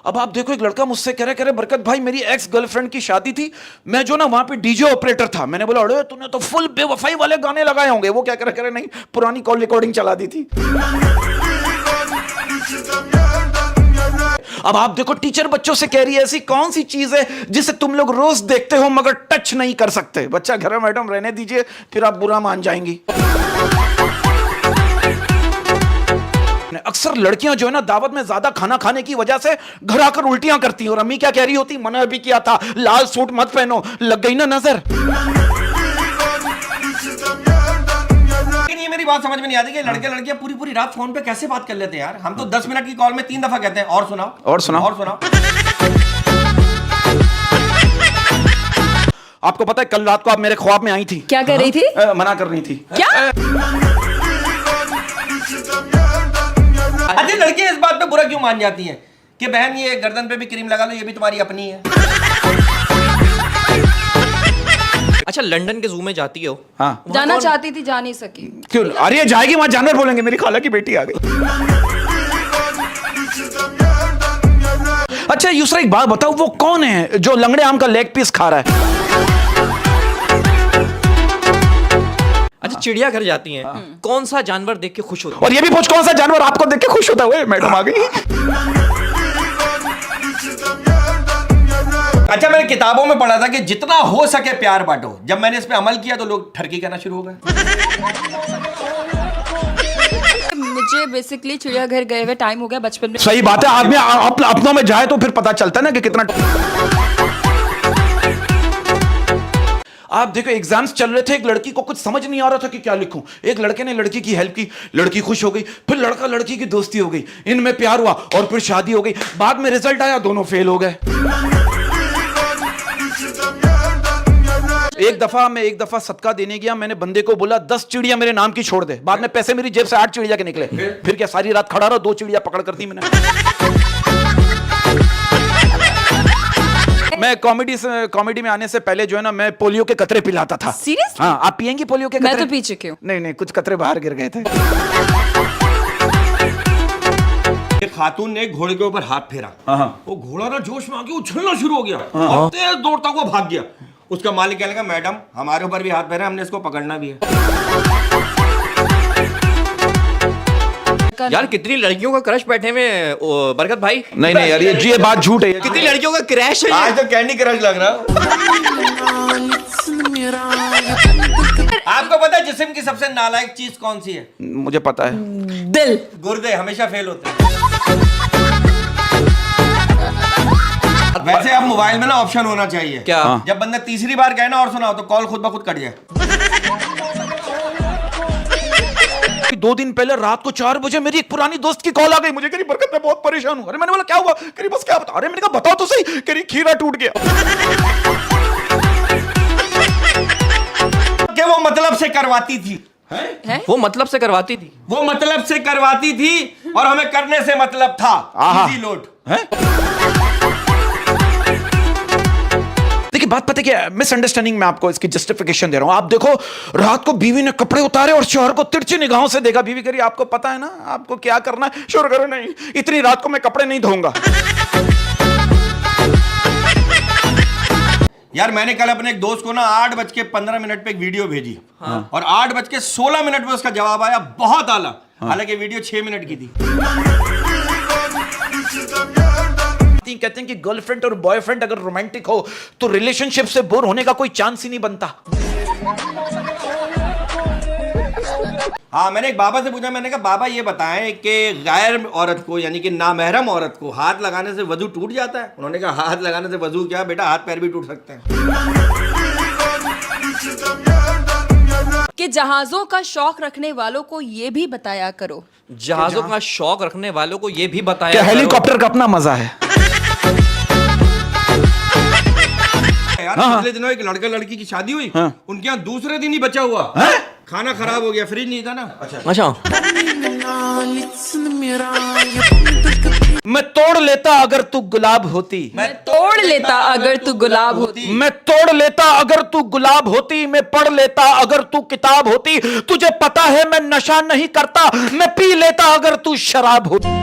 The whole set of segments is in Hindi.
अब आप देखो, एक लड़का मुझसे कह रहे बरकत भाई मेरी एक्स गर्लफ्रेंड की शादी थी, मैं जो ना वहां पे डीजे ऑपरेटर था। मैंने बोला अरे तूने तो फुल बेवफाई वाले गाने लगाए होंगे। वो क्या कह रहे नहीं, पुरानी कॉल रिकॉर्डिंग चला दी थी। अब आप देखो, टीचर बच्चों से कह रही है ऐसी कौन सी चीज है जिसे तुम लोग रोज देखते हो मगर टच नहीं कर सकते। बच्चा घर में मैडम रहने दीजिए, फिर आप बुरा मान जाएंगी। अक्सर लड़कियां जो है ना दावत में ज्यादा खाना खाने की वजह से घर आकर उल्टियां करती हैं। और अम्मी क्या कह रही होती, मना भी किया था लाल सूट मत पहनो, लग गई ना नजर। लेकिन ये मेरी बात समझ में नहीं आती कि लड़के लड़कियां पूरी पूरी रात फोन पे कैसे बात कर लेते हैं यार। हम तो 10 मिनट की कॉल में 3 दफा कहते हैं और सुनाओ और सुनाओ और सुनाओ। आपको पता है कल रात को आप मेरे ख्वाब में आई थी। क्या कर रही थी? मना कर रही थी। क्या? अच्छा, लड़कियां इस बात पे बुरा क्यों मान जाती हैं कि बहन ये गर्दन पे भी क्रीम लगा लो, ये भी तुम्हारी अपनी है। अच्छा, लंदन के जू में जाती हो? हाँ जाना चाहती थी, जा नहीं सकी। क्यों? अरे जाएगी, वहां जानवर बोलेंगे मेरी खाला की बेटी आ गई। अच्छा यूसरा एक बात बताओ, वो कौन है जो लंगड़े आम का लेग पीस खा रहा है? अच्छा, चिड़ियाघर जाती हैं, कौन सा जानवर देख के खुश होता है? और ये भी पूछ कौन सा जानवर आपको देख के खुश होता है? मैडम आ गई। अच्छा, मैंने किताबों में पढ़ा था कि जितना हो सके प्यार बांटो। जब मैंने इस पे अमल किया तो लोग ठरकी कहना शुरू हो गए। मुझे बेसिकली चिड़ियाघर गए हुए टाइम हो गया बचपन में। सही बात है, आदमी अपनों में जाए तो फिर पता चलता है ना कि कितना। आप देखो एग्जाम्स चल रहे थे, एक लड़की को कुछ समझ नहीं आ रहा था कि क्या लिखूं। एक लड़के ने लड़की की हेल्प की, लड़की खुश हो गई। फिर लड़का लड़की की दोस्ती हो गई, इनमें प्यार हुआ और फिर शादी हो गई। बाद में रिजल्ट आया, दोनों फेल हो गए। एक दफा सदका देने गया, मैंने बंदे को बोला 10 चिड़िया मेरे नाम की छोड़ दे। बाद में पैसे मेरी जेब से 8 चिड़िया के निकले। फिर क्या सारी रात खड़ा रहा, 2 चिड़िया पकड़ कर दी मैंने। मैं कॉमेडी में आने से पहले जो है ना, मैं पोलियो के कतरे पिलाता था। सीरियसली? हाँ, आप पियेंगी पोलियो के कतरे? मैं तो पी चुकी हूँ। नहीं, कुछ कतरे बाहर गिर गए थे। एक खातून ने एक घोड़े के ऊपर हाथ फेरा। वो घोड़ा ना जोश में आके उछलना शुरू हो गया और तेज दौड़ता हुआ भाग गया। उसका मालिक कहने लगा, मैडम हमारे ऊपर भी हाथ फेरा, हमने इसको पकड़ना भी है। यार कितनी लड़कियों का क्रश बैठे में बरकत भाई। नहीं यार, ये बात झूठ है। कितनी लड़कियों का क्रैश है ये? आज तो कैंडी क्रश लग रहा। आपको पता है जिस्म की सबसे नालायक चीज कौन सी है? मुझे पता है। दिल। गुर्दे हमेशा फेल होते हैं। वैसे अब मोबाइल में ना ऑप्शन होना चाहिए। क्या? जब बंदा तीसरी बार कहे ना और सुनाओ तो कॉल खुद ब खुद कट जाए। 2 दिन पहले रात को 4 बजे मेरी एक पुरानी दोस्त की कॉल आ गई। मुझे कह रही बरकत मैं बहुत परेशान हूं। अरे मैंने बोला क्या हुआ? कह रही बस क्या बता। अरे मैंने कहा बताओ तो सही। कह रही खीरा टूट गया। कि वो मतलब से करवाती थी। वो मतलब से करवाती थी? वो मतलब से करवाती थी और हमें करने से मतलब था। इजी लोड है? देखिए बात पता है क्या, मिसअंडरस्टैंडिंग में आपको इसकी जस्टिफिकेशन दे रहा हूं। आप देखो, रात को बीवी ने कपड़े उतारे और शौहर को तिरछी निगाहों से देखा। बीवी कह रही आपको पता है ना आपको क्या करना है? शौहर कह रहा नहीं, इतनी रात को मैं कपड़े नहीं धोऊंगा। यार मैंने कल अपने एक दोस्त को ना 8:15 पे एक वीडियो भेजी। और 8:16 पे उसका जवाब आया बहुत आला। हालांकि वीडियो 6 मिनट की थी। कहते हैं कि गर्लफ्रेंड और बॉयफ्रेंड अगर रोमांटिक हो तो रिलेशनशिप से बोर होने का कोई चांस ही नहीं बनता। हाँ, मैंने एक बाबा से पूछा। मैंने कहा बाबा ये बताएं कि गैर औरत को यानी कि नामहरम औरत को हाथ लगाने से वजू टूट जाता है? उन्होंने कहा हाथ लगाने से वजू क्या बेटा, हाथ पैर भी टूट सकते हैं। कि जहाजों का शौक रखने वालों को ये भी बताया करो। जहाजों का शौक रखने वालों को ये भी बताया करो। हेलीकॉप्टर का अपना मजा है। यार पिछले दिनों एक लड़का लड़की की शादी हुई। उनके यहाँ दूसरे दिन ही बचा हुआ खाना खराब हो गया, फ्रिज नहीं था ना। अच्छा। मैं तोड़ लेता अगर तू गुलाब होती। मैं तोड़ लेता अगर तू गुलाब होती। मैं तोड़ लेता अगर तू गुलाब होती। मैं पढ़ लेता अगर तू किताब होती। तुझे पता है मैं नशा नहीं करता। मैं पी लेता अगर तू शराब होती।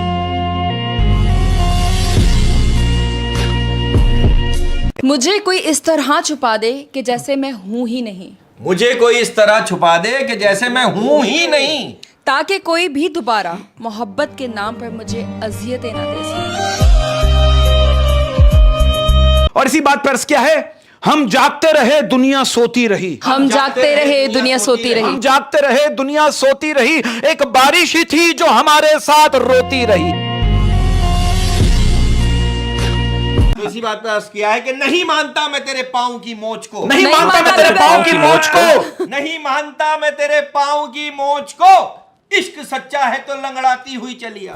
मुझे कोई इस तरह छुपा दे कि जैसे मैं हूं ही नहीं, मुझे कोई इस तरह छुपा दे कि जैसे मैं हूं ही नहीं, ताकि कोई भी दोबारा मोहब्बत के नाम पर मुझे अजियतें ना दे सके। और इसी बात पर अर्ज क्या है, हम जागते रहे दुनिया सोती रही, हम जागते रहे दुनिया सोती रही। हम जागते रहे दुनिया सोती रही, एक बारिश ही थी जो हमारे साथ रोती रही। तो इसी बात पर अर्ज किया है कि नहीं मानता मैं तेरे पाँव की मोच को, नहीं मानता मैं तेरे पाँव की मोच को, नहीं मानता मैं तेरे पाँव की मोच को, इश्क सच्चा है तो लंगड़ाती हुई चलिया।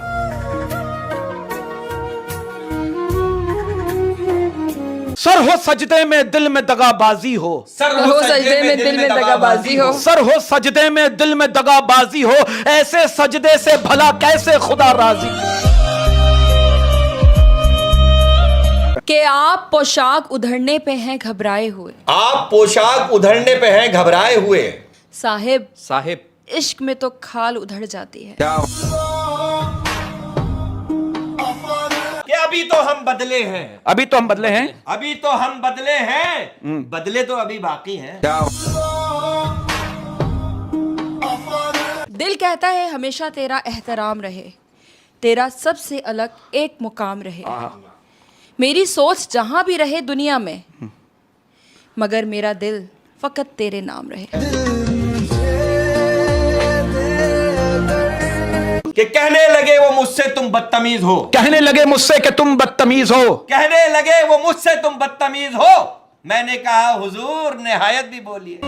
सर हो सजदे में दिल में दगाबाजी हो, सर हो सजदे में दिल में दगाबाजी हो, सर हो सजदे में दिल में दगाबाजी हो, ऐसे सजदे से भला कैसे खुदा राजी। कि आप पोशाक उधड़ने पे हैं घबराए हुए, आप पोशाक उधड़ने पे हैं घबराए हुए, साहिब साहिब इश्क में तो खाल उधड़ जाती है। कि अभी तो हम बदले हैं, अभी तो हम बदले हैं, अभी तो हम बदले हैं, बदले तो अभी बाकी हैं। दिल कहता है हमेशा तेरा एहतराम रहे, तेरा सबसे अलग एक मुकाम रहे, मेरी सोच जहां भी रहे दुनिया में, मगर मेरा दिल फकत तेरे नाम रहे। कि कहने लगे वो मुझसे तुम बदतमीज हो, कहने लगे मुझसे कि तुम बदतमीज हो, कहने लगे वो मुझसे तुम बदतमीज हो, मैंने कहा हुजूर निहायत भी बोलिए।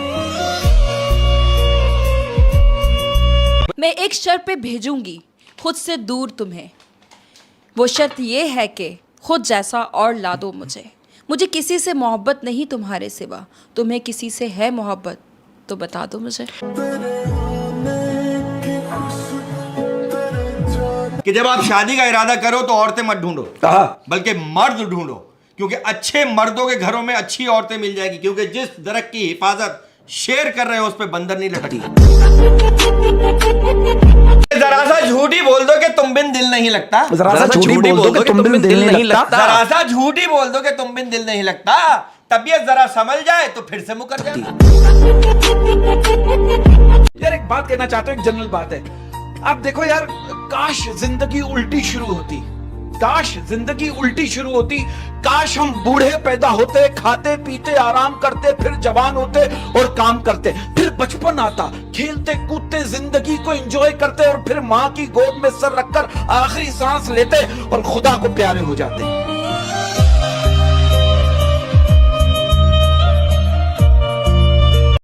मैं एक शर्त पे भेजूंगी खुद से दूर तुम्हें, वो शर्त ये है कि खुद जैसा और ला दो मुझे, मुझे किसी से मोहब्बत नहीं तुम्हारे सिवा, तुम्हें किसी से है मोहब्बत तो बता दो मुझे। कि जब आप शादी का इरादा करो तो औरतें मत ढूंढो, बल्कि मर्द ढूंढो, क्योंकि अच्छे मर्दों के घरों में अच्छी औरतें मिल जाएगी, क्योंकि जिस दरख्त की हिफाजत शेर कर रहे हो उस पे बंदर नहीं लटकी। जरा सा झूठी बोल दो कि तुम बिन दिल नहीं लगता, जरा सा झूठी बोल दो कि तुम बिन दिल नहीं लगता, जरा सा झूठी बोल दो कि तुम बिन दिल नहीं लगता, तबीयत जरा संभल जाए तो फिर से मुकर जाए। यार एक बात कहना चाहता हूँ, एक जनरल बात है। आप देखो यार, काश जिंदगी उल्टी शुरू होती, काश जिंदगी उल्टी शुरू होती, काश हम बूढ़े पैदा होते, खाते पीते आराम करते, फिर जवान होते और काम करते, फिर बचपन आता, खेलते कूदते जिंदगी को एंजॉय करते और फिर माँ की गोद में सर रखकर आखिरी सांस लेते और खुदा को प्यारे हो जाते।